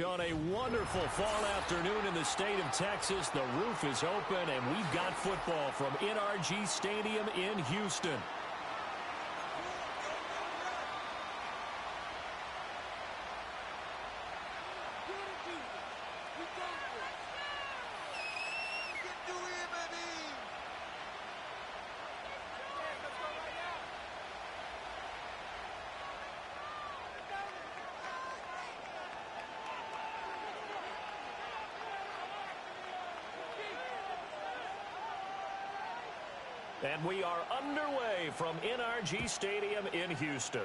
On a wonderful fall afternoon in the state of Texas, the roof is open, and we've got football from NRG Stadium in Houston. And we are underway from NRG Stadium in Houston.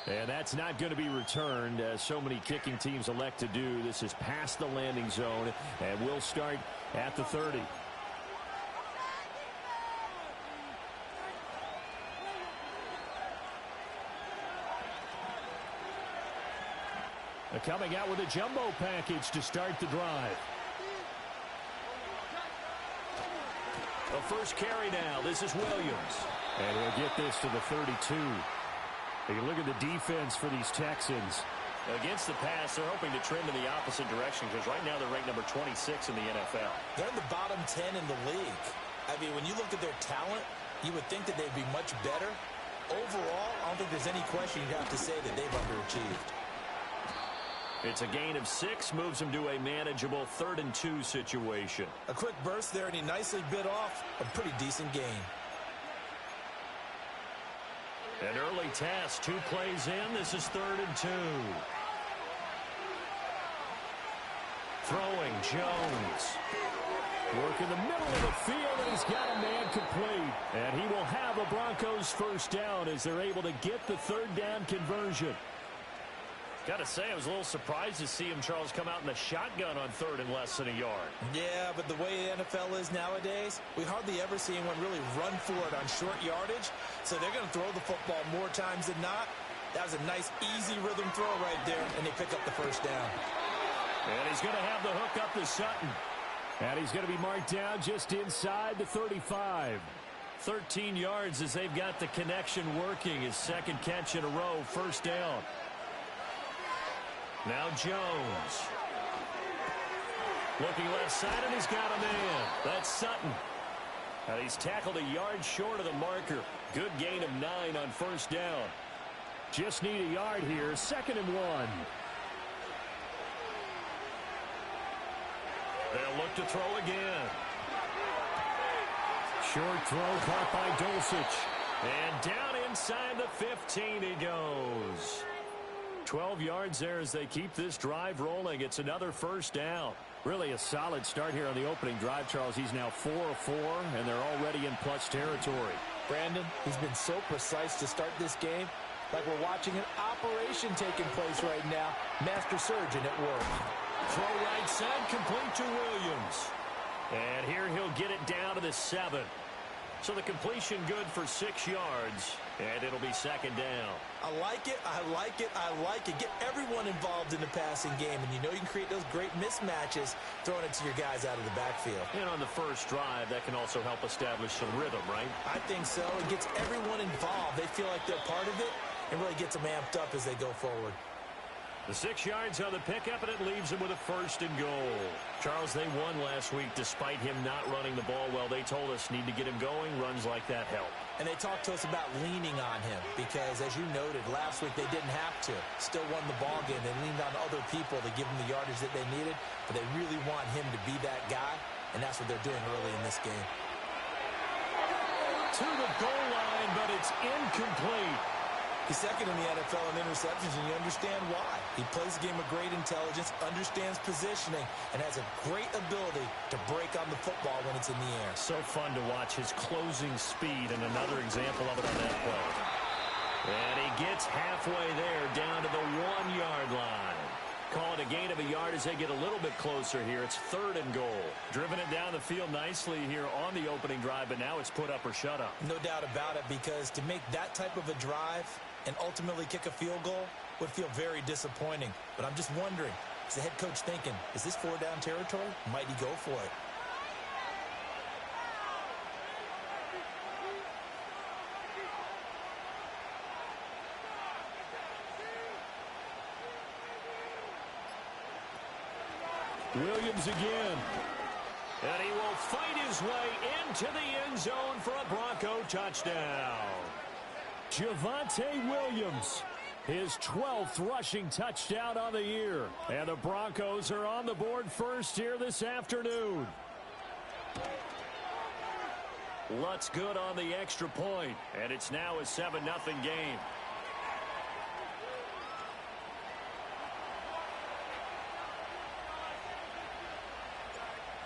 And that's not going to be returned, as so many kicking teams elect to do. This is past the landing zone, and we'll start at the 30. Coming out with a jumbo package to start the drive. The first carry now. This is Williams. And he'll get this to the 32. You look at the defense for these Texans. Against the pass, they're hoping to trend in the opposite direction because right now they're ranked number 26 in the NFL. They're in the bottom 10 in the league. I mean, when you look at their talent, you would think that they'd be much better. Overall, I don't think there's any question you'd have to say that they've underachieved. It's a gain of 6, moves him to a manageable 3rd and 2 situation. A quick burst there, and he nicely bit off a pretty decent gain. An early task, 2 plays in. This is 3rd and 2. Throwing, Jones. Work in the middle of the field, and he's got a man complete. And he will have a Broncos first down as they're able to get the 3rd down conversion. Got to say, I was a little surprised to see him, Charles, come out in the shotgun on 3rd and less than a yard. Yeah, but the way the NFL is nowadays, we hardly ever see anyone really run for it on short yardage. So they're going to throw the football more times than not. That was a nice, easy rhythm throw right there, and they pick up the first down. And he's going to have the hook up to Sutton. And he's going to be marked down just inside the 35. 13 yards as they've got the connection working. His second catch in a row, first down. Now Jones. Looking left side, and he's got a man. That's Sutton. And he's tackled a yard short of the marker. Good gain of 9 on first down. Just need a yard here. 2nd and 1. They'll look to throw again. Short throw caught by Dulcich. And down inside the 15 he goes. 12 yards there as they keep this drive rolling. It's another first down. Really a solid start here on the opening drive, Charles. He's now 4 of 4, and they're already in plus territory. Brandon, he's been so precise to start this game. Like we're watching an operation taking place right now. Master surgeon at work. Throw right side, complete to Williams. And here he'll get it down to the 7. So the completion good for 6 yards, and it'll be 2nd down. I like it, I like it, I like it. Get everyone involved in the passing game, and you know you can create those great mismatches throwing it to your guys out of the backfield. And on the first drive, that can also help establish some rhythm, right? I think so. It gets everyone involved. They feel like they're part of it, and really gets them amped up as they go forward. The 6 yards on the pickup, and it leaves him with a 1st and goal. Charles, they won last week despite him not running the ball well. They told us need to get him going. Runs like that help. And they talked to us about leaning on him because, as you noted, last week they didn't have to. Still won the ball game. They leaned on other people to give them the yardage that they needed, but they really want him to be that guy, and that's what they're doing early in this game. To the goal line, but it's incomplete. He's 2nd in the NFL in interceptions, and you understand why. He plays a game of great intelligence, understands positioning, and has a great ability to break on the football when it's in the air. So fun to watch his closing speed, and another example of it on that play. And he gets halfway there, down to the 1-yard line. Call it a gain of a yard as they get a little bit closer here. It's 3rd and goal. Driven it down the field nicely here on the opening drive, but now it's put up or shut up. No doubt about it, because to make that type of a drive and ultimately kick a field goal would feel very disappointing. But I'm just wondering, is the head coach thinking, is this 4-down territory? Might he go for it? Williams again. And he will fight his way into the end zone for a Bronco touchdown. Javonte Williams, his 12th rushing touchdown on the year. And the Broncos are on the board first here this afternoon. Lutz good on the extra point, and it's now a 7-0 game.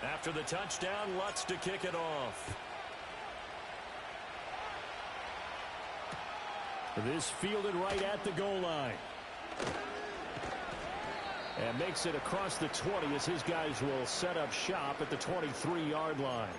After the touchdown, Lutz to kick it off. This fielded right at the goal line. And makes it across the 20 as his guys will set up shop at the 23-yard line.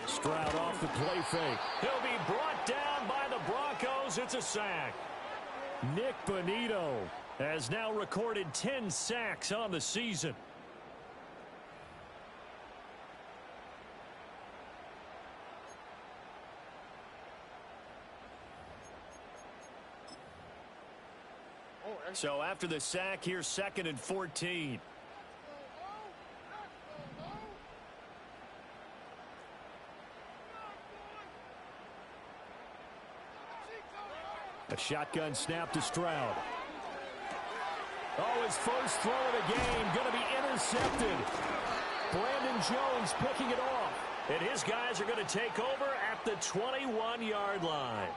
Stroud off the play fake. He'll be brought down by the Broncos. It's a sack. Nick Bonito has now recorded 10 sacks on the season. So after the sack, here's 2nd and 14. A shotgun snap to Stroud. Oh, his first throw of the game going to be intercepted. Brandon Jones picking it off. And his guys are going to take over at the 21-yard line.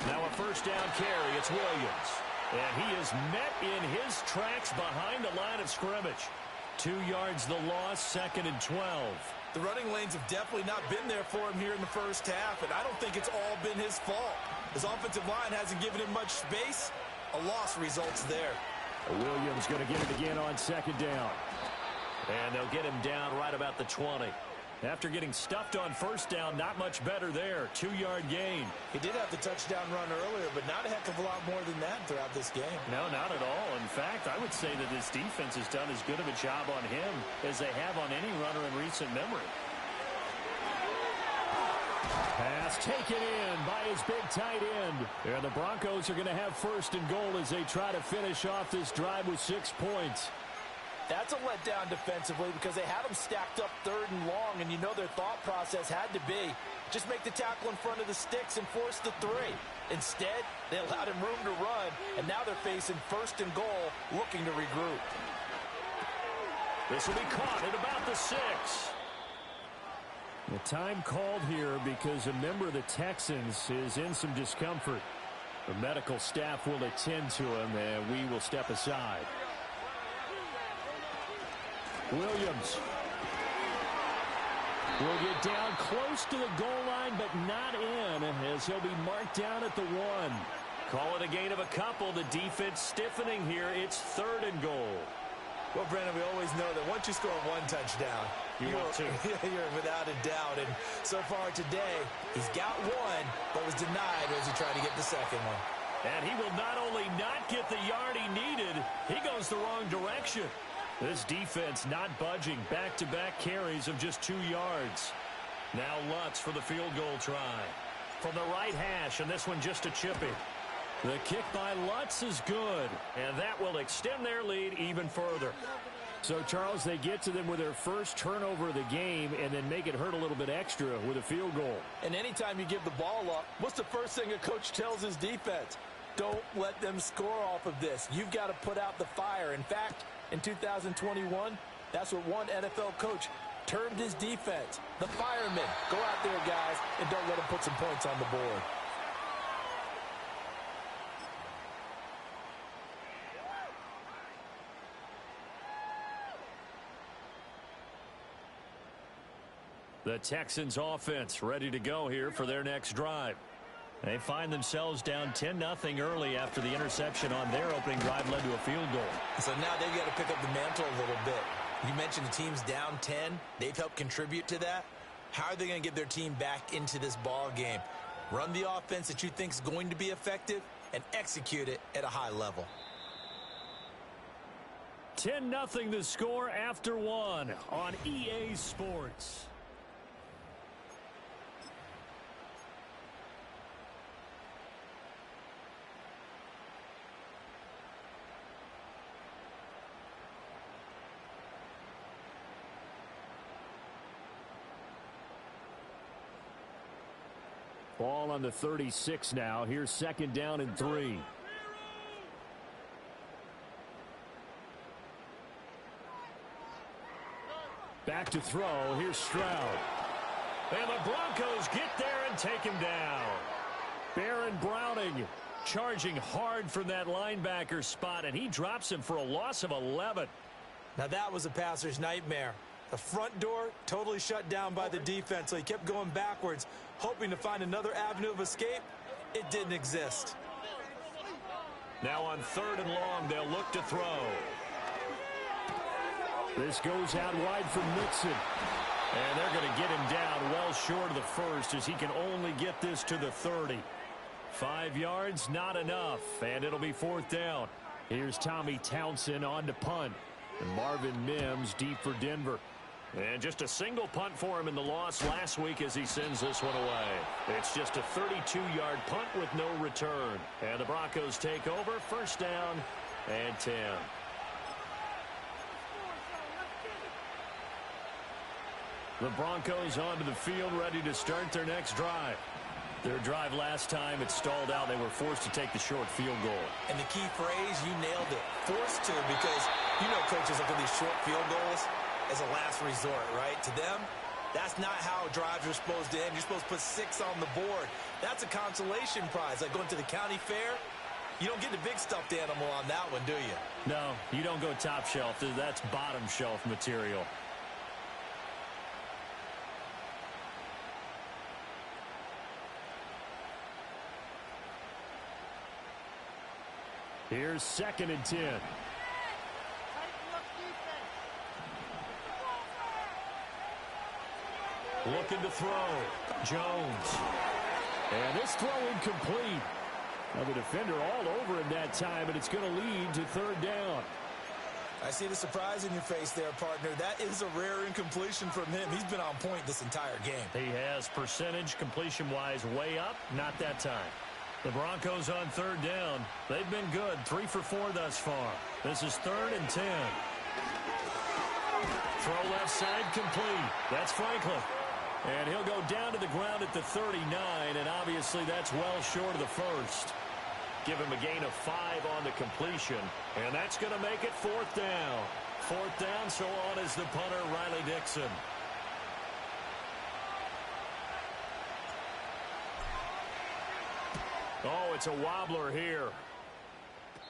Now a first down carry. It's Williams. And he is met in his tracks behind the line of scrimmage. 2 yards the loss, 2nd and 12. The running lanes have definitely not been there for him here in the first half, and I don't think it's all been his fault. His offensive line hasn't given him much space. A loss results there. Williams going to get it again on 2nd down. And they'll get him down right about the 20. After getting stuffed on 1st down, not much better there. 2-yard gain. He did have the touchdown run earlier, but not a heck of a lot more than that throughout this game. No, not at all. In fact, I would say that this defense has done as good of a job on him as they have on any runner in recent memory. Pass taken in by his big tight end. And the Broncos are going to have 1st and goal as they try to finish off this drive with 6 points. That's a letdown defensively because they had them stacked up 3rd and long, and you know their thought process had to be just make the tackle in front of the sticks and force the 3. Instead, they allowed him room to run, and now they're facing 1st and goal, looking to regroup. This will be caught at about the 6. The time called here because a member of the Texans is in some discomfort. The medical staff will attend to him, and we will step aside. Williams will get down close to the goal line, but not in, as he'll be marked down at the 1. Call it a gain of a couple. The defense stiffening here. It's 3rd and goal. Well, Brandon, we always know that once you score 1 touchdown, you're without a doubt. And so far today, he's got 1, but was denied as he tried to get the 2nd one. And he will not only not get the yard he needed, he goes the wrong direction. This defense not budging. Back-to-back carries of just 2 yards. Now Lutz for the field goal try. From the right hash, and this one just a chipping. The kick by Lutz is good, and that will extend their lead even further. So, Charles, they get to them with their first turnover of the game and then make it hurt a little bit extra with a field goal. And anytime you give the ball up, what's the first thing a coach tells his defense? Don't let them score off of this. You've got to put out the fire. In fact, in 2021, that's what one NFL coach termed his defense. The firemen. Go out there, guys, and don't let them put some points on the board. The Texans offense ready to go here for their next drive. They find themselves down 10-0 early after the interception on their opening drive led to a field goal. So now they've got to pick up the mantle a little bit. You mentioned the team's down 10. They've helped contribute to that. How are they going to get their team back into this ball game? Run the offense that you think is going to be effective and execute it at a high level. 10-0 the score after one on EA Sports. Ball on the 36 now. Here's second down and 3. Back to throw. Here's Stroud. And the Broncos get there and take him down. Baron Browning charging hard from that linebacker spot, and he drops him for a loss of 11. Now that was a passer's nightmare. The front door totally shut down by the defense, so he kept going backwards, hoping to find another avenue of escape. It didn't exist. Now on 3rd and long, they'll look to throw. This goes out wide for Mixon. And they're going to get him down well short of the first as he can only get this to the 30. 5 yards, not enough, and it'll be 4th down. Here's Tommy Townsend on to punt. And Marvin Mims deep for Denver. And just a single punt for him in the loss last week as he sends this one away. It's just a 32-yard punt with no return. And the Broncos take over, 1st down and 10. The Broncos onto the field, ready to start their next drive. Their drive last time, it stalled out. They were forced to take the short field goal. And the key phrase, you nailed it, forced to, because you know coaches look at these short field goals as a last resort, right? To them, that's not how drives are supposed to end. You're supposed to put 6 on the board. That's a consolation prize. Like going to the county fair, you don't get the big stuffed animal on that one, do you? No, you don't go top shelf. That's bottom shelf material. Here's 2nd and 10. Looking to throw. Jones. And this throw incomplete. Now the defender all over him that time, and it's going to lead to 3rd down. I see the surprise in your face there, partner. That is a rare incompletion from him. He's been on point this entire game. He has percentage completion-wise way up. Not that time. The Broncos on 3rd down. They've been good. 3 for 4 thus far. This is 3rd and 10. Throw left side complete. That's Franklin. And he'll go down to the ground at the 39, and obviously that's well short of the first. Give him a gain of 5 on the completion, and that's going to make it 4th down. 4th down, so on is the punter, Riley Dixon. Oh, it's a wobbler here.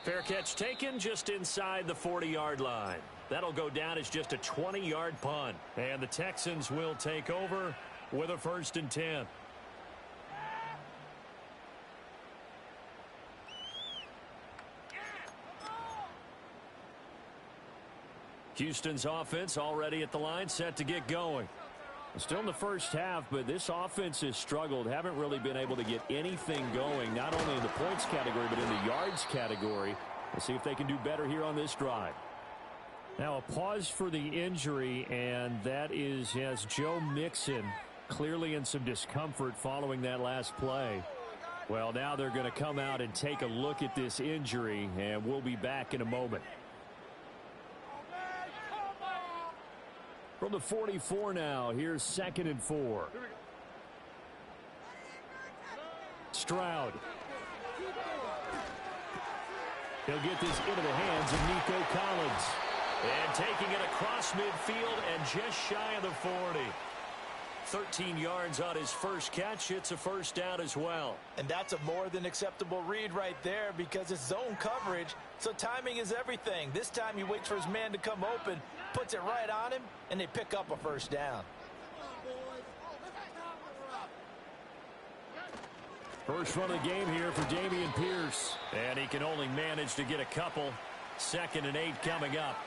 Fair catch taken just inside the 40-yard line. That'll go down as just a 20-yard punt. And the Texans will take over with a 1st and 10. Houston's offense already at the line, set to get going. Still in the first half, but this offense has struggled. Haven't really been able to get anything going, not only in the points category, but in the yards category. We'll see if they can do better here on this drive. Now a pause for the injury, and that is, yes, Joe Mixon clearly in some discomfort following that last play. Well, now they're going to come out and take a look at this injury, and we'll be back in a moment. From the 44 now, here's 2nd and 4. Stroud. He'll get this into the hands of Nico Collins. And taking it across midfield and just shy of the 40. 13 yards on his first catch. It's a first down as well. And that's a more than acceptable read right there because it's zone coverage, so timing is everything. This time he waits for his man to come open, puts it right on him, and they pick up a first down. First run of the game here for Dameon Pierce. And he can only manage to get a couple. 2nd and 8 coming up.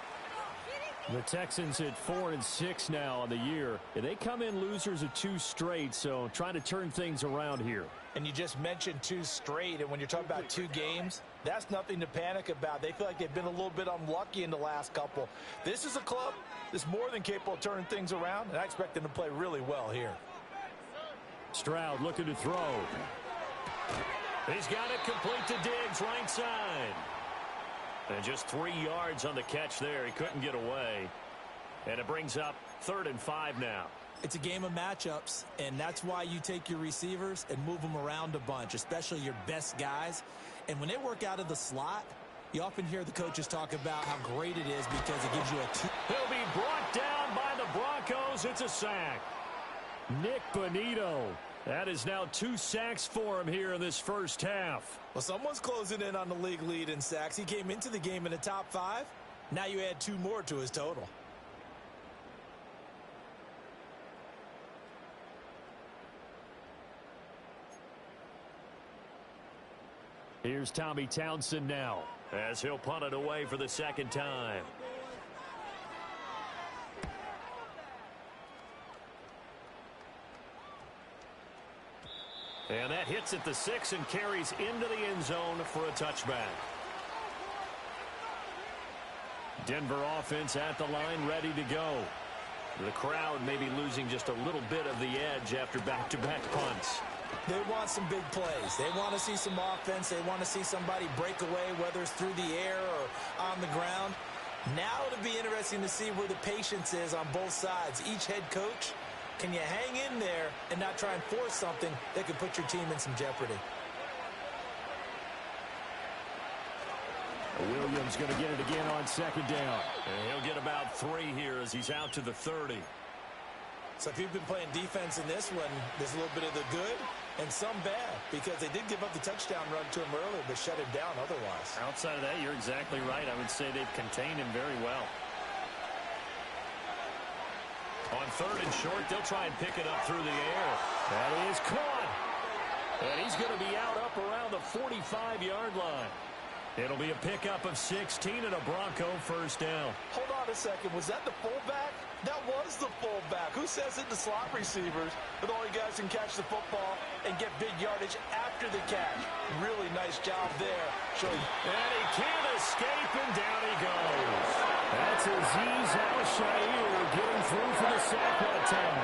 The Texans at 4-6 now on the year. They come in losers of 2 straight, so trying to turn things around here. And you just mentioned 2 straight, and when you're talking about 2 games, that's nothing to panic about. They feel like they've been a little bit unlucky in the last couple. This is a club that's more than capable of turning things around, and I expect them to play really well here. Stroud looking to throw. He's got it complete to Diggs, right side. And just 3 yards on the catch there. He couldn't get away. And it brings up 3rd and 5 now. It's a game of matchups, and that's why you take your receivers and move them around a bunch, especially your best guys. And when they work out of the slot, you often hear the coaches talk about how great it is because it gives you a 2. He'll be brought down by the Broncos. It's a sack. Nick Bonito. That is now 2 sacks for him here in this first half. Well, someone's closing in on the league lead in sacks. He came into the game in the top 5. Now you add 2 more to his total. Here's Tommy Townsend now as he'll punt it away for the 2nd time. And that hits at the 6 and carries into the end zone for a touchback. Denver offense at the line, ready to go. The crowd may be losing just a little bit of the edge after back-to-back punts. They want some big plays. They want to see some offense. They want to see somebody break away, whether it's through the air or on the ground. Now it'll be interesting to see where the patience is on both sides. Each head coach, can you hang in there and not try and force something that could put your team in some jeopardy? Williams going to get it again on 2nd down. And he'll get about 3 here as he's out to the 30. So if you've been playing defense in this one, there's a little bit of the good and some bad because they did give up the touchdown run to him earlier but shut him down otherwise. Outside of that, you're exactly right. I would say they've contained him very well. On 3rd and short, they'll try and pick it up through the air. That is caught. And he's going to be out up around the 45-yard line. It'll be a pickup of 16 and a Bronco first down. Hold on a second. Was that the fullback? That was the fullback. Who says it? The slot receivers are the only guys who can catch the football and get big yardage after the catch. Really nice job there. And he can't escape, and down he goes. That's Azeez Al-Shaair getting through for the sack that time.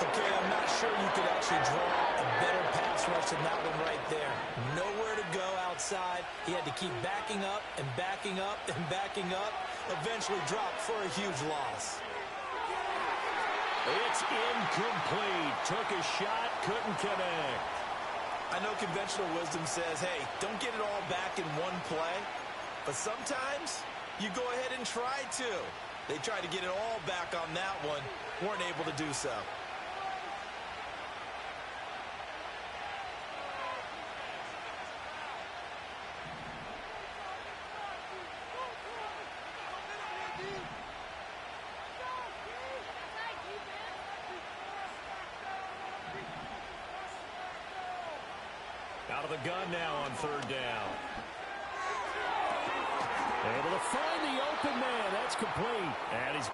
Okay, I'm not sure you could actually draw a better pass rush than that one right there. Nowhere to go outside. He had to keep backing up and backing up and backing up. Eventually dropped for a huge loss. It's incomplete. Took a shot, couldn't connect. I know conventional wisdom says, hey, don't get it all back in one play. But sometimes you go ahead and try to. They tried to get it all back on that one. Weren't able to do so. Out of the gun now on 3rd down. Able to find the open man. That's complete. And he's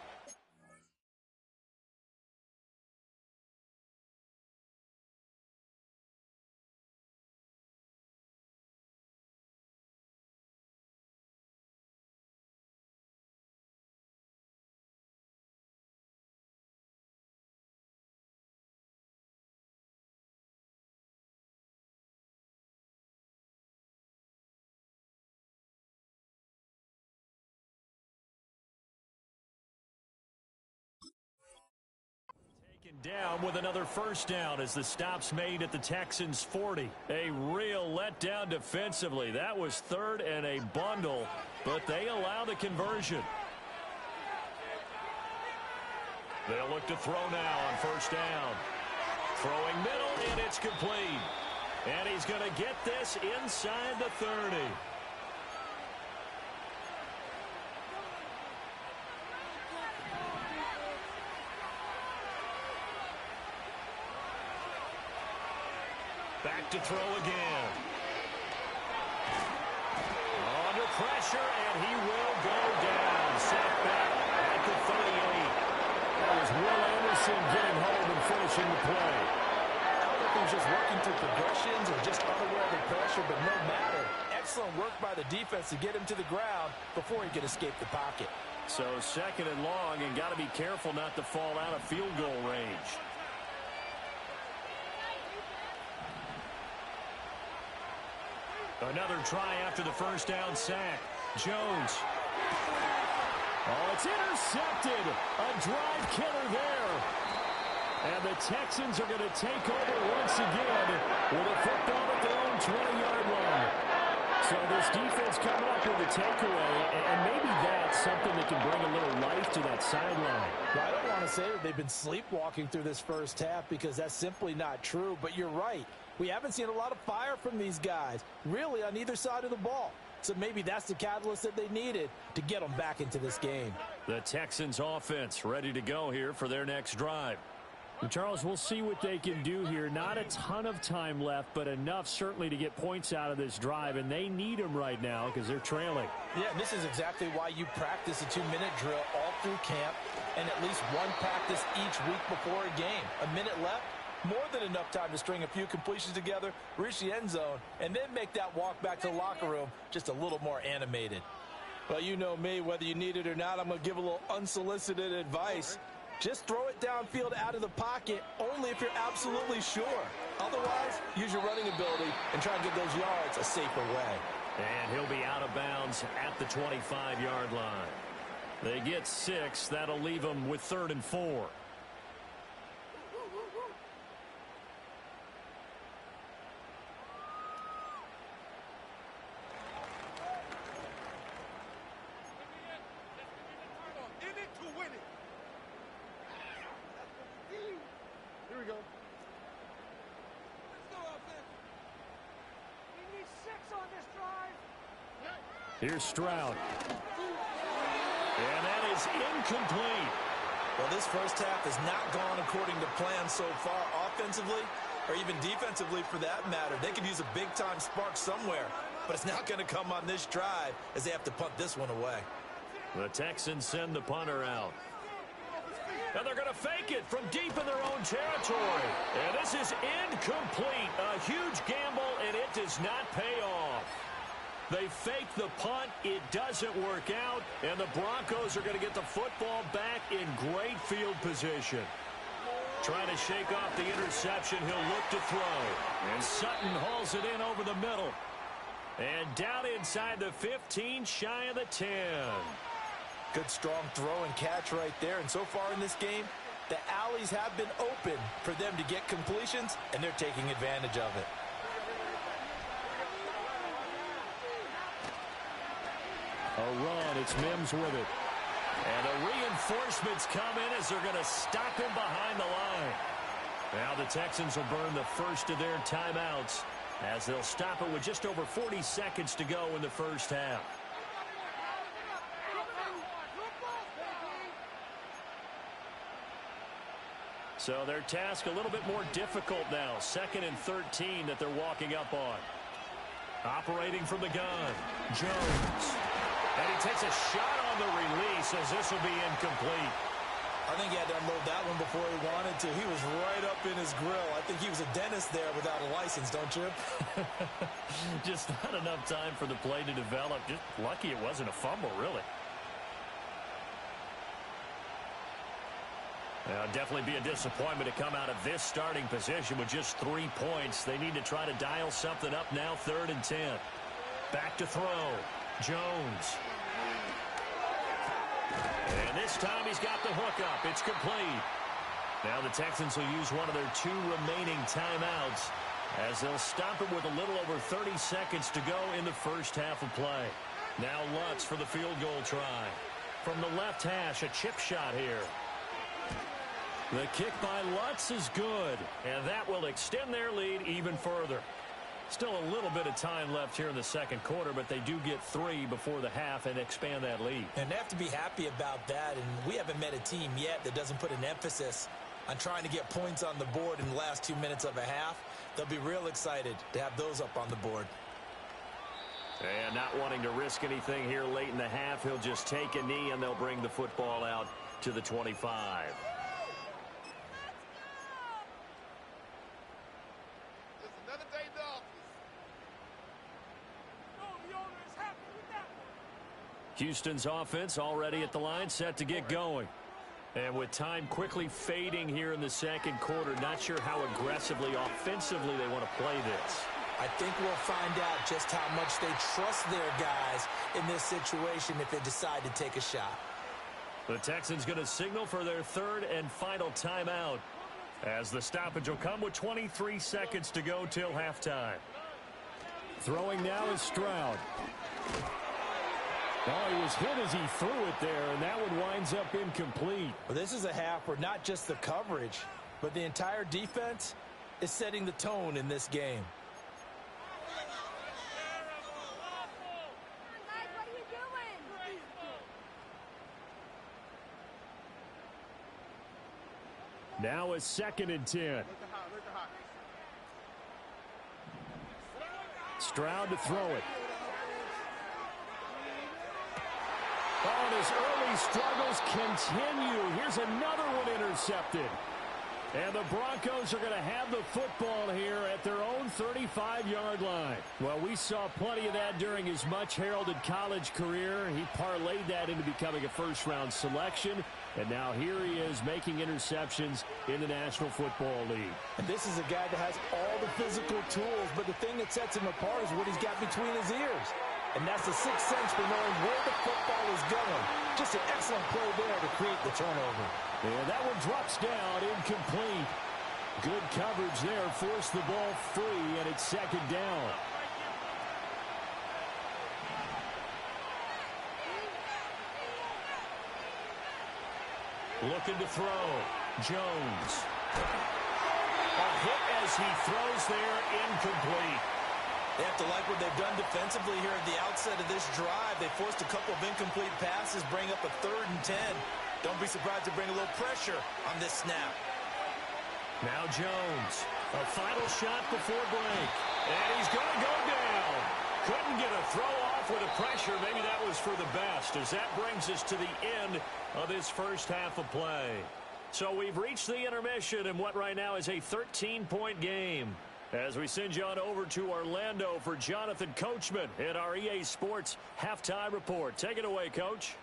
Second down with another first down as the stop's made at the Texans' 40. A real letdown defensively. That was third and a bundle, but they allow the conversion. They'll look to throw now on first down. Throwing middle, and it's complete. And he's going to get this inside the 30. Back to throw again. Under pressure, and he will go down. Sacked back at the 38. That was Will Anderson getting home and finishing the play. I don't know if he was just working through progressions or just unaware of the pressure, but no matter. Excellent work by the defense to get him to the ground before he could escape the pocket. So second and long, and got to be careful not to fall out of field goal range. Another try after the first down sack. Jones. Oh, it's intercepted. A drive killer there. And the Texans are going to take over once again with a football at their own 20-yard line. So this defense coming up with a takeaway, and maybe that's something that can bring a little life to that sideline. Well, I don't want to say that they've been sleepwalking through this first half because that's simply not true, but you're right. We haven't seen a lot of fire from these guys, really, on either side of the ball. So maybe that's the catalyst that they needed to get them back into this game. The Texans offense ready to go here for their next drive. And Charles, we'll see what they can do here. Not a ton of time left, but enough certainly to get points out of this drive, and they need them right now because they're trailing. Yeah, and this is exactly why you practice a 2-minute drill all through camp and at least one practice each week before a game. A minute left, more than enough time to string a few completions together, reach the end zone, and then make that walk back to the locker room just a little more animated. Well, you know me, whether you need it or not, I'm going to give a little unsolicited advice. Just throw it downfield out of the pocket only if you're absolutely sure. Otherwise, use your running ability and try and get those yards a safer way. And he'll be out of bounds at the 25-yard line. They get 6. That'll leave them with 3rd and 4. Here's Stroud. And that is incomplete. Well, this first half has not gone according to plan so far offensively or even defensively for that matter. They could use a big-time spark somewhere, but it's not going to come on this drive as they have to punt this one away. The Texans send the punter out. And they're going to fake it from deep in their own territory. And this is incomplete. A huge gamble, and it does not pay off. They fake the punt. It doesn't work out. And the Broncos are going to get the football back in great field position. Trying to shake off the interception. He'll look to throw. And Sutton hauls it in over the middle. And down inside the 15, shy of the 10. Good strong throw and catch right there. And so far in this game, the alleys have been open for them to get completions, and they're taking advantage of it. A run. It's Mims with it. And the reinforcements come in as they're going to stop him behind the line. Now the Texans will burn the first of their timeouts as they'll stop it with just over 40 seconds to go in the first half. So their task a little bit more difficult now. 2nd and 13 that they're walking up on. Operating from the gun. Jones. And he takes a shot on the release as this will be incomplete. I think he had to unload that one before he wanted to. He was right up in his grill. I think he was a dentist there without a license, don't you? Just not enough time for the play to develop. Just lucky it wasn't a fumble, really. Definitely be a disappointment to come out of this starting position with just 3 points. They need to try to dial something up now, 3rd and 10. Back to throw. Jones. And this time he's got the hook up. It's complete. Now the Texans will use one of their 2 remaining timeouts as they'll stop it with a little over 30 seconds to go in the first half of play. Now Lutz for the field goal try. From the left hash, a chip shot here. The kick by Lutz is good, and that will extend their lead even further. Still a little bit of time left here in the second quarter, but they do get 3 before the half and expand that lead. And they have to be happy about that, and we haven't met a team yet that doesn't put an emphasis on trying to get points on the board in the last 2 minutes of a half. They'll be real excited to have those up on the board. And not wanting to risk anything here late in the half, he'll just take a knee, and they'll bring the football out to the 25. Houston's offense already at the line, set to get going. And with time quickly fading here in the second quarter, not sure how aggressively, offensively they want to play this. I think we'll find out just how much they trust their guys in this situation if they decide to take a shot. The Texans going to signal for their 3rd and final timeout as the stoppage will come with 23 seconds to go till halftime. Throwing now is Stroud. Oh, he was hit as he threw it there, and that one winds up incomplete. Well, this is a half where not just the coverage, but the entire defense is setting the tone in this game. Now a 2nd and 10. Stroud to throw it. Oh, and his early struggles continue. Here's another one intercepted. And the Broncos are going to have the football here at their own 35-yard line. Well, we saw plenty of that during his much-heralded college career. He parlayed that into becoming a first-round selection. And now here he is making interceptions in the National Football League. And this is a guy that has all the physical tools, but the thing that sets him apart is what he's got between his ears. And that's the sixth sense for knowing where the football is going. Just an excellent play there to create the turnover. And that one drops down, incomplete. Good coverage there, forced the ball free, and it's 2nd down. Looking to throw. Jones. A hit as he throws there, incomplete. They have to like what they've done defensively here at the outset of this drive. They forced a couple of incomplete passes, bring up a 3rd and 10. Don't be surprised to bring a little pressure on this snap. Now Jones. A final shot before break. And he's going to go down. Couldn't get a throw off with the pressure. Maybe that was for the best, as that brings us to the end of this first half of play. So we've reached the intermission in what right now is a 13-point game. As we send you on over to Orlando for Jonathan Coachman in our EA Sports Halftime Report. Take it away, Coach.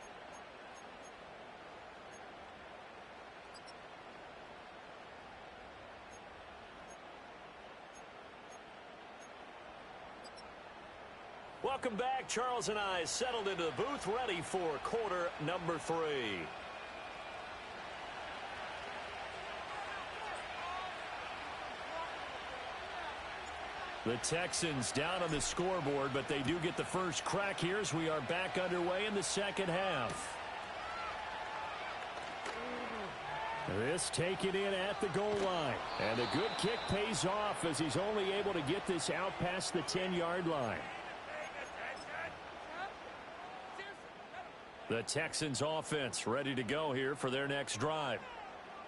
Welcome back. Charles and I settled into the booth, ready for quarter number 3. The Texans down on the scoreboard, but they do get the first crack here as we are back underway in the second half. This taken in at the goal line. And a good kick pays off as he's only able to get this out past the 10-yard line. The Texans offense ready to go here for their next drive.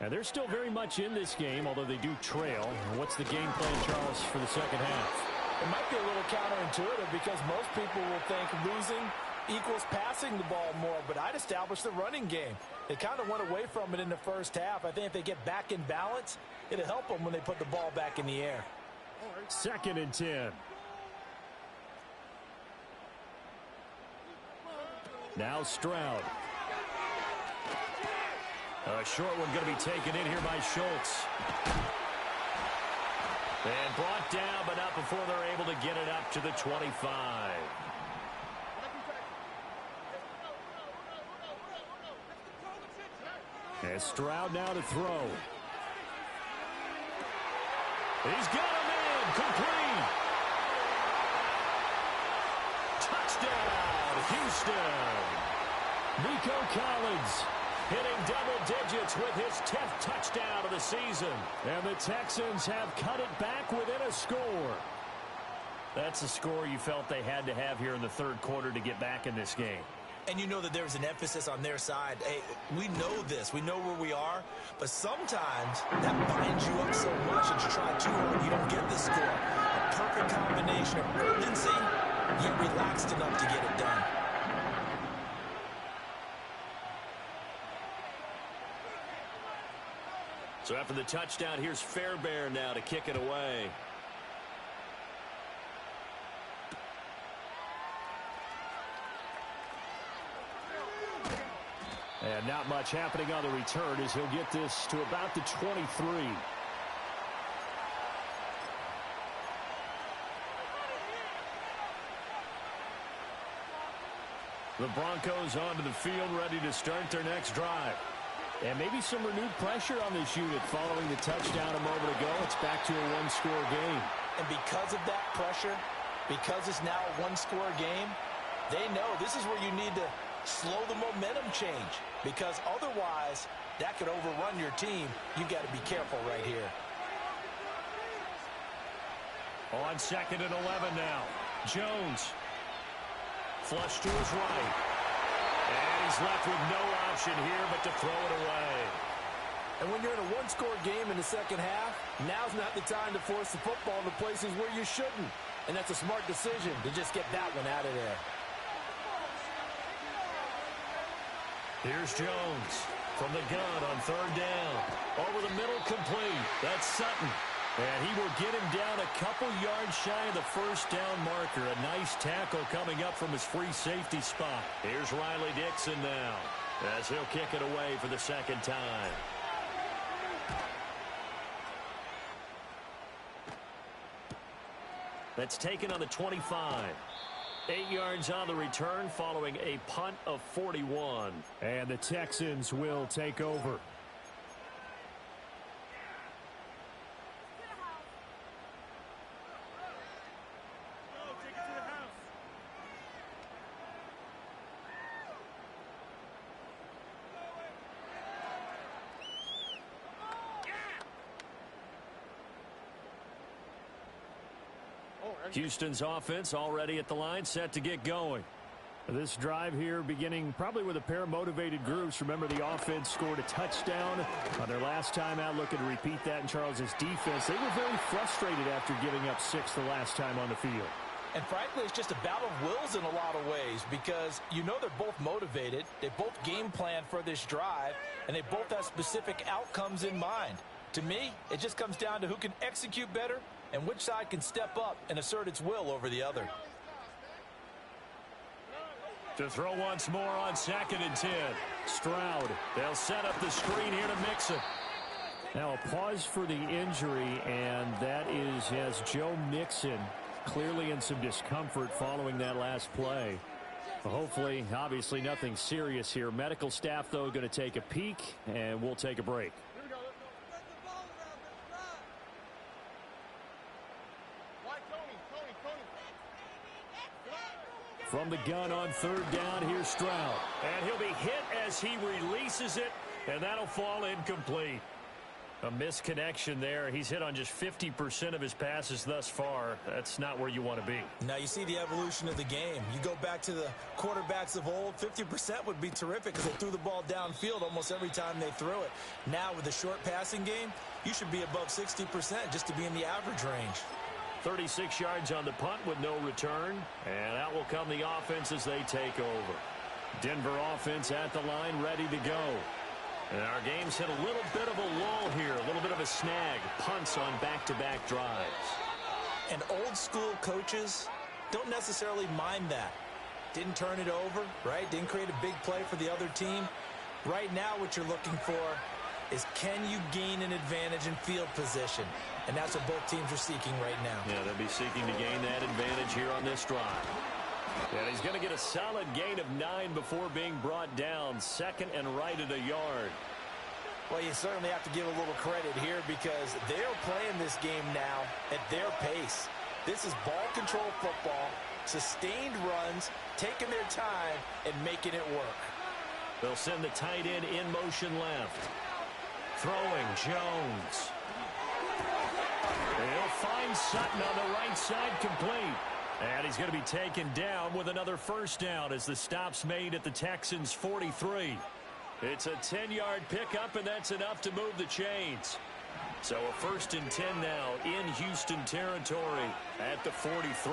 And they're still very much in this game, although they do trail. What's the game plan, Charles, for the second half? It might be a little counterintuitive because most people will think losing equals passing the ball more, but I'd establish the running game. They kind of went away from it in the first half. I think if they get back in balance, it'll help them when they put the ball back in the air. 2nd and 10. Now Stroud. A short one going to be taken in here by Schultz. And brought down, but not before they're able to get it up to the 25. And Stroud now to throw. He's got him in. Complete. Touchdown, Houston. Nico Collins hitting double digits with his 10th touchdown of the season. And the Texans have cut it back within a score. That's a score you felt they had to have here in the third quarter to get back in this game. And you know that there's an emphasis on their side. Hey, we know this. We know where we are. But sometimes that binds you up so much that you try too hard, you don't get the score. A perfect combination of urgency, yet relaxed enough to get it done. So after the touchdown, here's Fairbairn now to kick it away. And not much happening on the return as he'll get this to about the 23. The Broncos onto the field, ready to start their next drive. And maybe some renewed pressure on this unit following the touchdown a moment ago. It's back to a one-score game. And because of that pressure, because it's now a one-score game, they know this is where you need to slow the momentum change, because otherwise that could overrun your team. You've got to be careful right here. On 2nd and 11 now. Jones. Flush to his right. And he's left with no option here but to throw it away. And when you're in a one-score game in the second half, now's not the time to force the football into places where you shouldn't. And that's a smart decision to just get that one out of there. Here's Jones from the gun on 3rd down. Over the middle, complete. That's Sutton. And he will get him down a couple yards shy of the first down marker. A nice tackle coming up from his free safety spot. Here's Riley Dixon now as he'll kick it away for the second time. That's taken on the 25. 8 yards on the return following a punt of 41. And the Texans will take over. Houston's offense already at the line, set to get going. This drive here beginning probably with a pair of motivated groups. Remember, the offense scored a touchdown on their last time out. Looking to repeat that in Charles's defense. They were very frustrated after giving up 6 the last time on the field. And frankly, it's just a battle of wills in a lot of ways, because you know they're both motivated. They both game plan for this drive, and they both have specific outcomes in mind. To me, it just comes down to who can execute better and which side can step up and assert its will over the other. To throw once more on 2nd and 10. Stroud. They'll set up the screen here to Mixon. Now a pause for the injury, and that is as Joe Mixon clearly in some discomfort following that last play. Hopefully, obviously nothing serious here. Medical staff, though, going to take a peek, and we'll take a break. From the gun on 3rd down, here's Stroud. And he'll be hit as he releases it, and that'll fall incomplete. A misconnection there. He's hit on just 50% of his passes thus far. That's not where you want to be. Now you see the evolution of the game. You go back to the quarterbacks of old, 50% would be terrific because they threw the ball downfield almost every time they threw it. Now with the short passing game, you should be above 60% just to be in the average range. 36 yards on the punt with no return. And out will come the offense as they take over. Denver offense at the line, ready to go. And our game's hit a little bit of a lull here, a little bit of a snag. Punts on back-to-back drives. And old school coaches don't necessarily mind that. Didn't turn it over, right? Didn't create a big play for the other team. Right now what you're looking for is, can you gain an advantage in field position? And that's what both teams are seeking right now. Yeah, they'll be seeking to gain that advantage here on this drive. And he's going to get a solid gain of 9 before being brought down. 2nd and right at a yard. Well, you certainly have to give a little credit here because they're playing this game now at their pace. This is ball control football, sustained runs, taking their time, and making it work. They'll send the tight end in motion left. Throwing, Jones. He'll find Sutton on the right side, complete. And he's going to be taken down with another first down as the stop's made at the Texans' 43. It's a 10-yard pickup, and that's enough to move the chains. So a 1st and 10 now in Houston territory at the 43.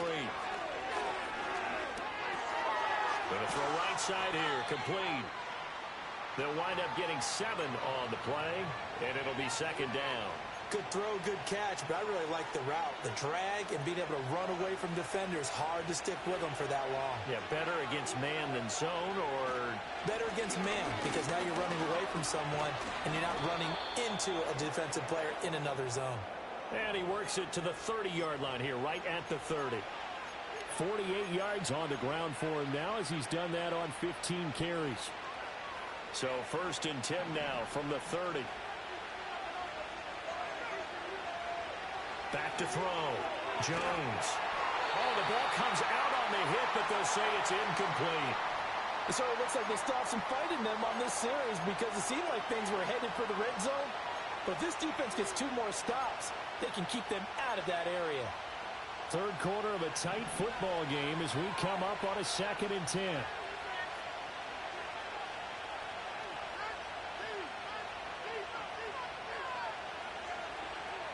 Going to throw right side here, complete. They'll wind up getting 7 on the play, and it'll be 2nd down. Good throw, good catch, but I really like the route. The drag and being able to run away from defenders, hard to stick with them for that long. Yeah, better against man than zone, or? Better against man, because now you're running away from someone, and you're not running into a defensive player in another zone. And he works it to the 30-yard line here, right at the 30. 48 yards on the ground for him now as he's done that on 15 carries. So 1st and 10 now from the 30. Back to throw. Jones. Oh, the ball comes out on the hit, but they'll say it's incomplete. It sort of looks like they stopped some fighting them on this series because it seemed like things were headed for the red zone. But if this defense gets 2 more stops, they can keep them out of that area. Third quarter of a tight football game as we come up on a 2nd and 10.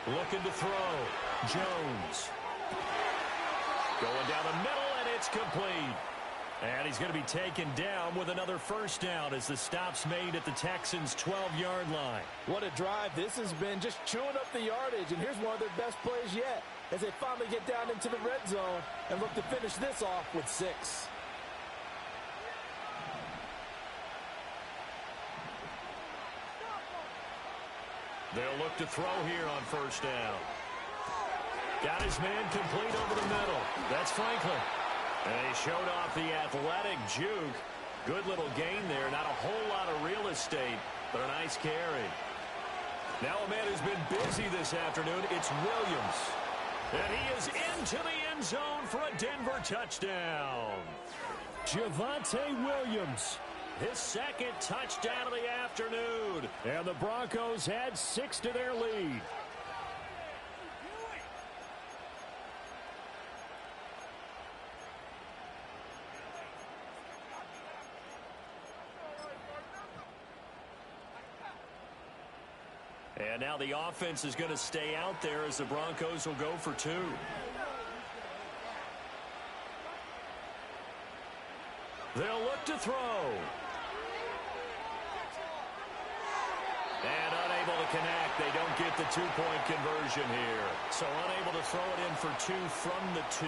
Looking to throw. Jones. Going down the middle, and it's complete. And he's going to be taken down with another first down as the stop's made at the Texans' 12-yard line. What a drive this has been, just chewing up the yardage. And here's one of their best plays yet as they finally get down into the red zone and look to finish this off with 6. They'll look to throw here on first down. Got his man complete over the middle. That's Franklin. And he showed off the athletic juke. Good little gain there. Not a whole lot of real estate, but a nice carry. Now a man who's been busy this afternoon, it's Williams. And he is into the end zone for a Denver touchdown. Javonte Williams. His 2nd touchdown of the afternoon. And the Broncos add 6 to their lead. And now the offense is going to stay out there as the Broncos will go for 2. They'll look to throw. And unable to connect. They don't get the 2-point conversion here. So unable to throw it in for 2 from the 2.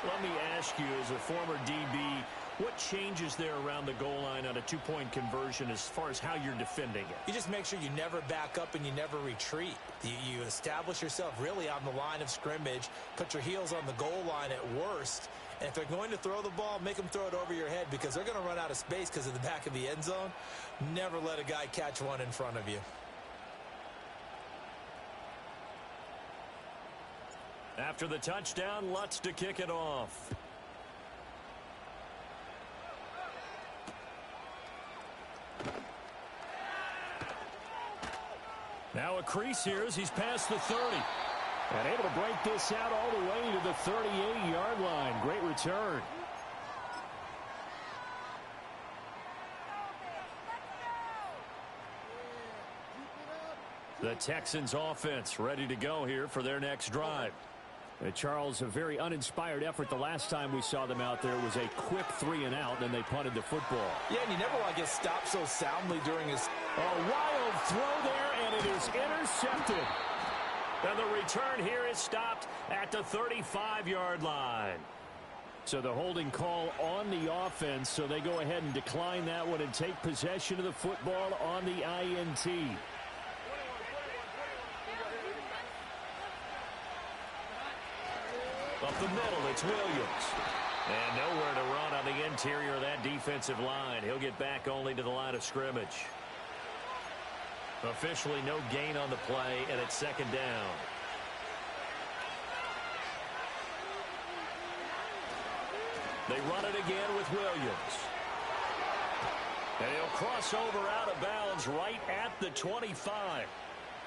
Let me ask you, as a former DB, what changes there around the goal line on a 2-point conversion as far as how you're defending it? You just make sure you never back up and you never retreat. You establish yourself really on the line of scrimmage, put your heels on the goal line at worst, and if they're going to throw the ball, make them throw it over your head because they're going to run out of space because of the back of the end zone. Never let a guy catch one in front of you. After the touchdown, Lutz to kick it off. Now a crease here as he's past the 30. And able to break this out all the way to the 38-yard line. Great return. The Texans offense ready to go here for their next drive. Charles, a very uninspired effort. The last time we saw them out there was a quick 3-and-out, and they punted the football. Yeah, and you never want to get stopped so soundly during his... A wild throw there, and it is intercepted. And the return here is stopped at the 35-yard line. So the holding call on the offense, so they go ahead and decline that one and take possession of the football on the INT. Up the middle, it's Williams. And nowhere to run on the interior of that defensive line. He'll get back only to the line of scrimmage. Officially no gain on the play, and it's second down. They run it again with Williams. And he'll cross over out of bounds right at the 25.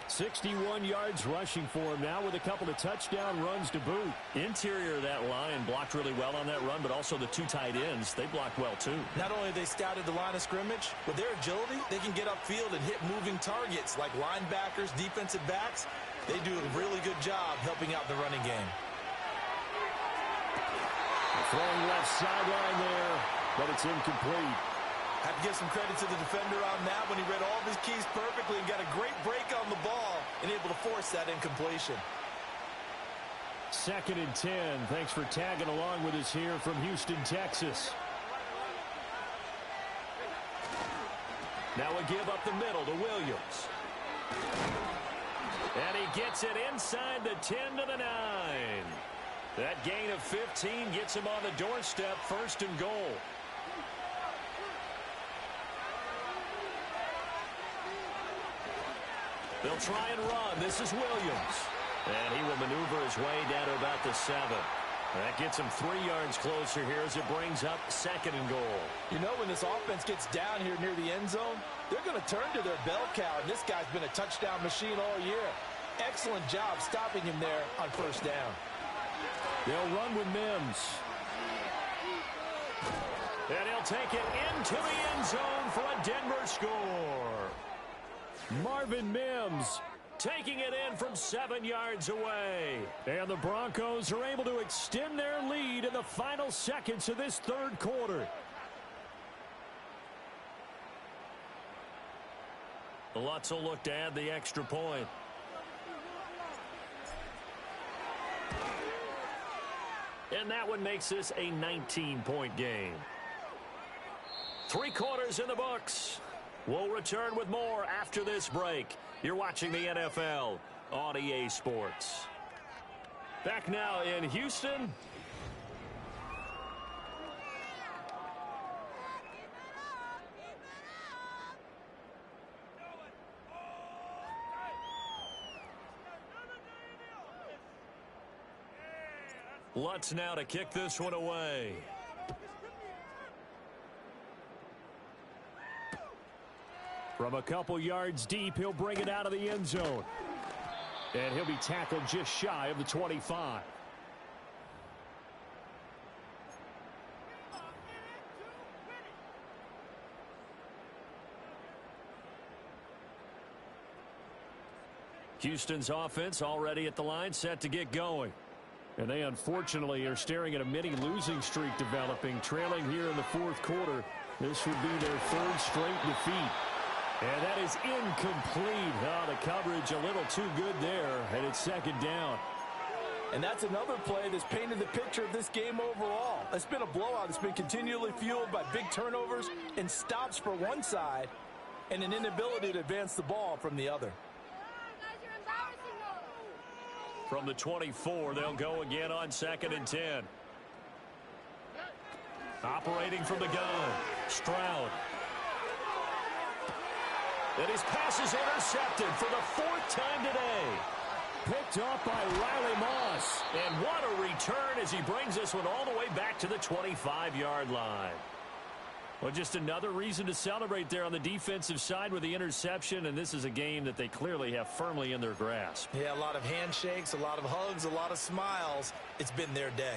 61 yards rushing for him now with a couple of touchdown runs to boot. Interior of that line blocked really well on that run, but also the two tight ends, they blocked well too. Not only have they scouted the line of scrimmage, with their agility, they can get upfield and hit moving targets like linebackers, defensive backs. They do a really good job helping out the running game. Throwing left sideline there, but it's incomplete. Have to give some credit to the defender on that when he read all of his keys perfectly and got a great break on the ball and able to force that incompletion. 2nd and 10. Thanks for tagging along with us here from Houston, Texas. Now a give up the middle to Williams. And he gets it inside the 10 to the 9. That gain of 15 gets him on the doorstep, 1st and goal. They'll try and run. This is Williams. And he will maneuver his way down to about the 7. That gets him 3 yards closer here as it brings up 2nd and goal. You know, when this offense gets down here near the end zone, they're going to turn to their bell cow, and this guy's been a touchdown machine all year. Excellent job stopping him there on 1st down. They'll run with Mims. And he'll take it into the end zone for a Denver score. Marvin Mims taking it in from 7 yards away. And the Broncos are able to extend their lead in the final seconds of this 3rd quarter. Lutz will look to add the extra point. And that one makes this a 19-point game. 3 quarters in the books. We'll return with more after this break. You're watching the NFL on EA Sports. Back now in Houston. Lutz now to kick this one away. From a couple yards deep, he'll bring it out of the end zone. And he'll be tackled just shy of the 25. Houston's offense already at the line, set to get going. And they unfortunately are staring at a mini losing streak developing, trailing here in the 4th quarter. This would be their 3rd straight defeat. And that is incomplete. Oh, the coverage a little too good there, and it's 2nd down. And that's another play that's painted the picture of this game overall. It's been a blowout. It's been continually fueled by big turnovers and stops for one side and an inability to advance the ball from the other. From the 24, they'll go again on 2nd and 10. Operating from the gun, Stroud. And his pass is intercepted for the 4th time today. Picked off by Riley Moss. And what a return as he brings this one all the way back to the 25-yard line. Well, just another reason to celebrate there on the defensive side with the interception, and this is a game that they clearly have firmly in their grasp. Yeah, a lot of handshakes, a lot of hugs, a lot of smiles. It's been their day.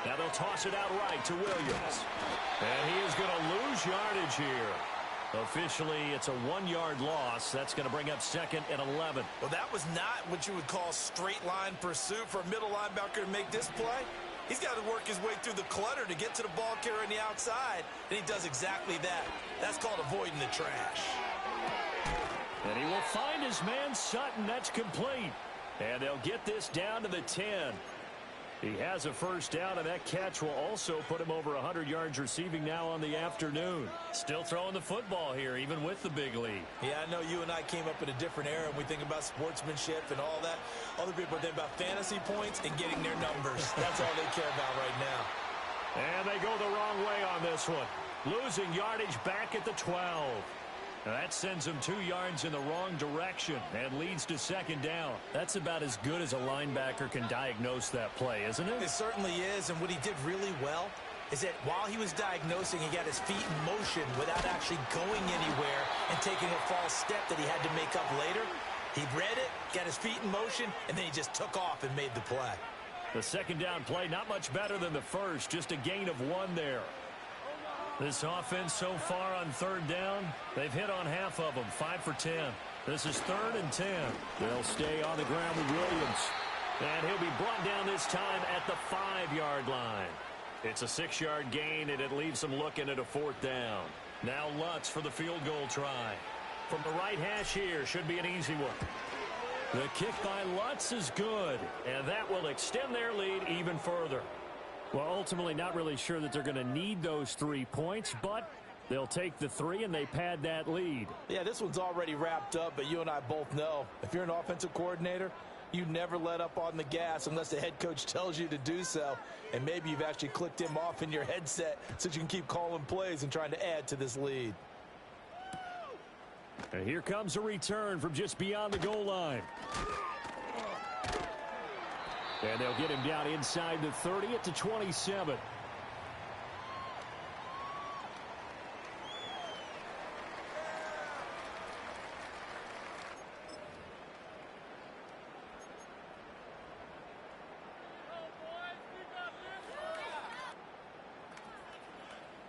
Now they'll toss it out right to Williams. And he is going to lose yardage here. Officially, it's a 1-yard loss. That's going to bring up 2nd and 11. Well, that was not what you would call straight line pursuit for a middle linebacker to make this play. He's got to work his way through the clutter to get to the ball carrier on the outside, and he does exactly that. That's called avoiding the trash. And he will find his man Sutton. That's complete. And they'll get this down to the 10. He has a first down, and that catch will also put him over 100 yards receiving now on the afternoon. Still throwing the football here, even with the big lead. Yeah, I know you and I came up in a different era, and we think about sportsmanship and all that. Other people think about fantasy points and getting their numbers. That's all they care about right now. And they go the wrong way on this one. Losing yardage back at the 12. That sends him 2 yards in the wrong direction and leads to second down. That's about as good as a linebacker can diagnose that play, isn't it? It certainly is, and what he did really well is that while he was diagnosing, he got his feet in motion without actually going anywhere and taking a false step that he had to make up later. He read it, got his feet in motion, and then he just took off and made the play. The second down play, not much better than the first, just a gain of 1 there. This offense so far on third down, they've hit on half of them, 5 for 10. This is 3rd and 10. They'll stay on the ground with Williams. And he'll be brought down this time at the 5-yard line. It's a 6-yard gain, and it leaves them looking at a 4th down. Now Lutz for the field goal try. From the right hash here, should be an easy one. The kick by Lutz is good, and that will extend their lead even further. Well, ultimately not really sure that they're going to need those 3 points, but they'll take the 3 and they pad that lead. Yeah, this one's already wrapped up, but you and I both know if you're an offensive coordinator, you never let up on the gas unless the head coach tells you to do so. And maybe you've actually clicked him off in your headset so you can keep calling plays and trying to add to this lead. And here comes a return from just beyond the goal line. And they'll get him down inside the 30 at the 27.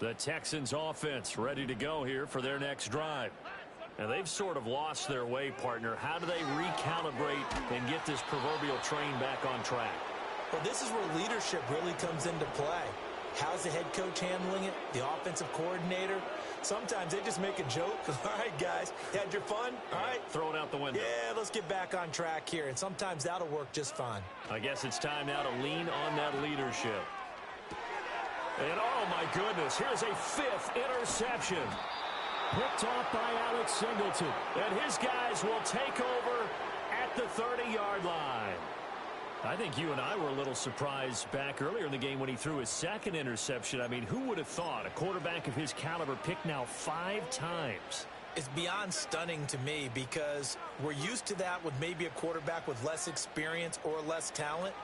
The Texans offense ready to go here for their next drive. And they've sort of lost their way, partner. How do they recalibrate and get this proverbial train back on track? Well, this is where leadership really comes into play. How's the head coach handling it? The offensive coordinator? Sometimes they just make a joke. All right, guys, you had your fun? All right. Throw it out the window. Yeah, let's get back on track here. And sometimes that'll work just fine. I guess it's time now to lean on that leadership. And, oh, my goodness, here's a 5th interception. Picked off by Alex Singleton. And his guys will take over at the 30-yard line. I think you and I were a little surprised back earlier in the game when he threw his 2nd interception. I mean, who would have thought a quarterback of his caliber picked now 5 times? It's beyond stunning to me because we're used to that with maybe a quarterback with less experience or less talent.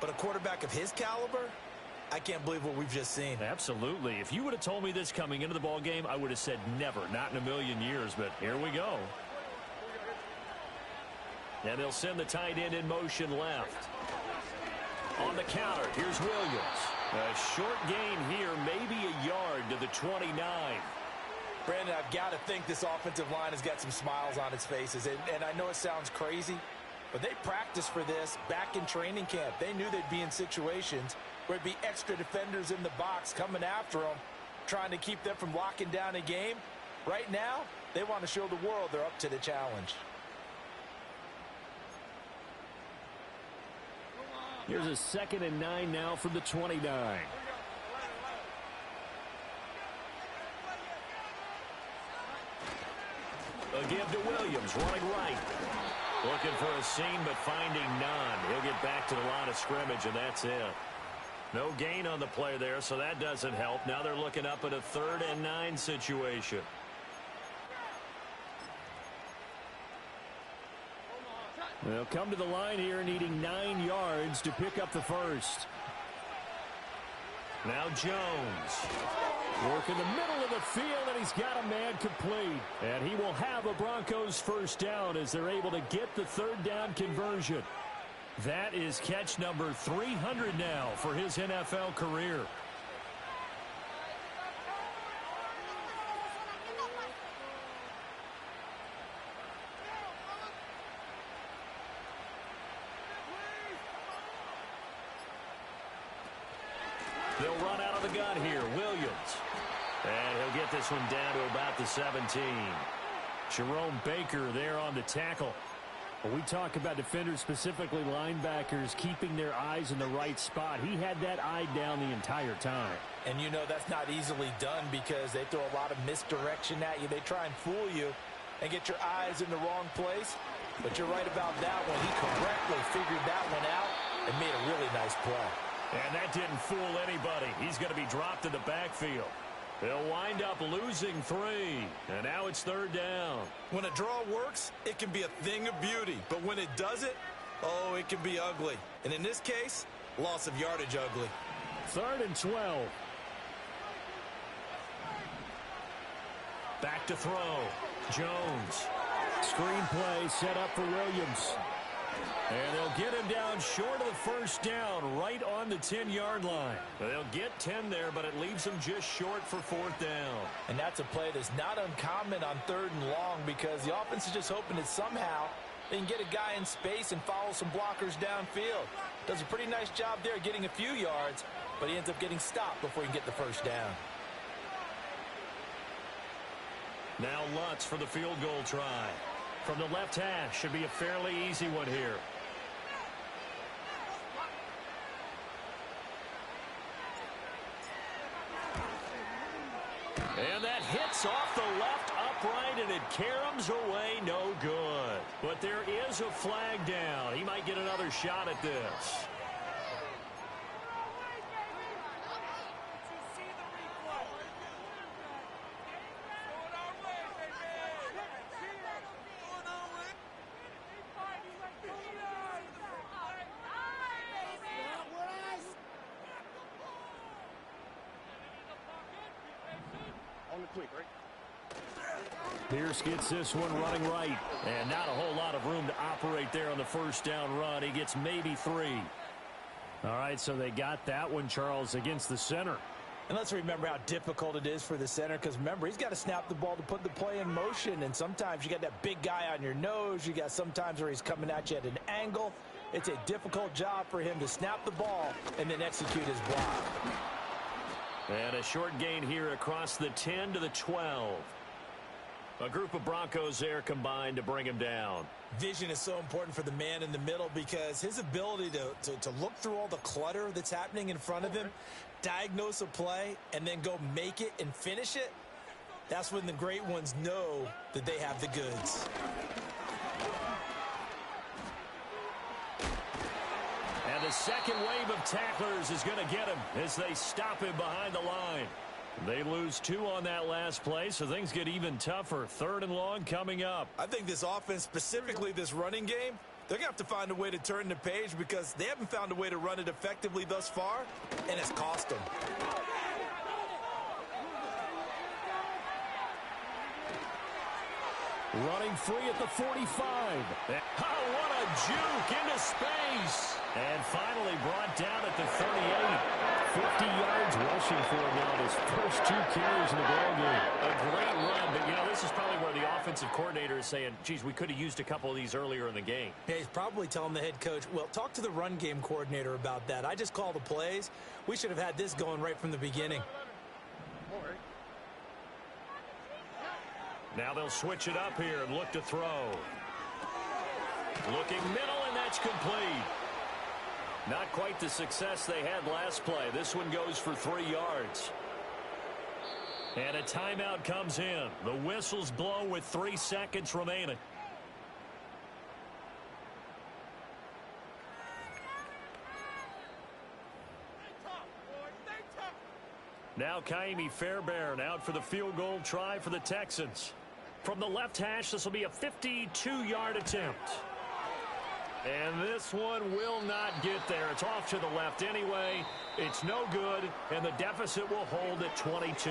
But a quarterback of his caliber, I can't believe what we've just seen. Absolutely. If you would have told me this coming into the ball game, I would have said never, not in a million years, but here we go. And they'll send the tight end in motion left. On the counter, here's Williams. A short gain here, maybe a yard to the 29. Brandon, I've got to think this offensive line has got some smiles on its faces. And I know it sounds crazy, but they practiced for this back in training camp. They knew they'd be in situations where there'd be extra defenders in the box coming after them, trying to keep them from locking down a game. Right now, they want to show the world they're up to the challenge. Here's a 2nd and 9 now from the 29. A give to Williams, running right. Looking for a seam, but finding none. He'll get back to the line of scrimmage, and that's it. No gain on the play there, so that doesn't help. Now they're looking up at a 3rd and 9 situation. They'll come to the line here needing 9 yards to pick up the first. Now Jones. Work in the middle of the field, and he's got a man complete. And he will have a Broncos first down as they're able to get the 3rd down conversion. That is catch number 300 now for his NFL career. They'll run out of the gun here. Williams. And he'll get this one down to about the 17. Jerome Baker there on the tackle. When we talk about defenders, specifically linebackers, keeping their eyes in the right spot, he had that eye down the entire time. And you know that's not easily done because they throw a lot of misdirection at you. They try and fool you and get your eyes in the wrong place. But you're right about that one. He correctly figured that one out and made a really nice play. And that didn't fool anybody. He's going to be dropped in the backfield. They'll wind up losing 3. And now it's 3rd down. When a draw works, it can be a thing of beauty. But when it doesn't, oh, it can be ugly. And in this case, loss of yardage ugly. 3rd and 12. Back to throw. Jones. Screenplay set up for Williams. And they'll get him down short of the 1st down, right on the 10-yard line. They'll get 10 there, but it leaves them just short for 4th down. And that's a play that's not uncommon on 3rd and long because the offense is just hoping that somehow they can get a guy in space and follow some blockers downfield. Does a pretty nice job there getting a few yards, but he ends up getting stopped before he can get the 1st down. Now Lutz for the field goal try. From the left hash, should be a fairly easy one here. And that hits off the left upright, and it caroms away no good. But there is a flag down. He might get another shot at this. Pierce gets this one running right. And not a whole lot of room to operate there on the 1st down run. He gets maybe 3. All right, so they got that one, Charles, against the center. And let's remember how difficult it is for the center because, remember, he's got to snap the ball to put the play in motion. And sometimes you got that big guy on your nose. You got sometimes where he's coming at you at an angle. It's a difficult job for him to snap the ball and then execute his block. And a short gain here across the 10 to the 12. A group of Broncos there combined to bring him down. Vision is so important for the man in the middle because his ability to look through all the clutter that's happening in front of him, diagnose a play, and then go make it and finish it, that's when the great ones know that they have the goods. And the second wave of tacklers is going to get him as they stop him behind the line. They lose 2 on that last play, so things get even tougher. 3rd and long coming up. I think this offense, specifically this running game, they're going to have to find a way to turn the page because they haven't found a way to run it effectively thus far, and it's cost them. Running free at the 45. Oh, what a juke into space. And finally brought down at the 38. 50 yards rushing for him now his first 2 carries in the ballgame. A great run, but, you know, this is probably where the offensive coordinator is saying, geez, we could have used a couple of these earlier in the game. Yeah, he's probably telling the head coach, well, talk to the run game coordinator about that. I just call the plays. We should have had this going right from the beginning. Now they'll switch it up here and look to throw. Looking middle, and that's complete. Not quite the success they had last play. This one goes for 3 yards. And a timeout comes in. The whistles blow with 3 seconds remaining. Now Kaimi Fairbairn out for the field goal try for the Texans. From the left hash, this will be a 52-yard attempt. And this one will not get there. It's off to the left anyway. It's no good, and the deficit will hold at 22.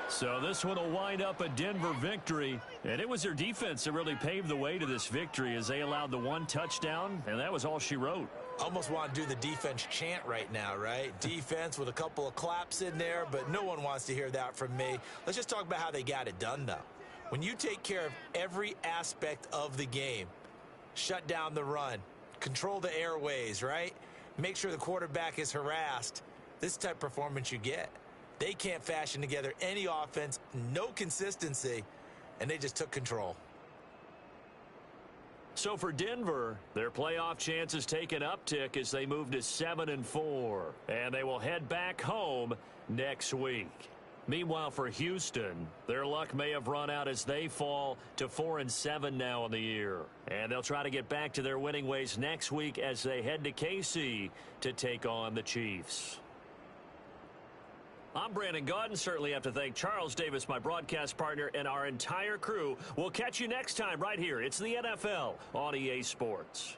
So this one will wind up a Denver victory. And it was their defense that really paved the way to this victory as they allowed the 1 touchdown, and that was all she wrote. Almost want to do the defense chant right now, right? Defense with a couple of claps in there, but no one wants to hear that from me. Let's just talk about how they got it done, though. When you take care of every aspect of the game, shut down the run, control the airways, right? Make sure the quarterback is harassed. This type of performance you get. They can't fashion together any offense, no consistency, and they just took control. So for Denver, their playoff chances take an uptick as they move to 7-4. And they will head back home next week. Meanwhile, for Houston, their luck may have run out as they fall to 4-7 now in the year. And they'll try to get back to their winning ways next week as they head to KC to take on the Chiefs. I'm Brandon Gaudin. Certainly have to thank Charles Davis, my broadcast partner, and our entire crew. We'll catch you next time right here. It's the NFL on EA Sports.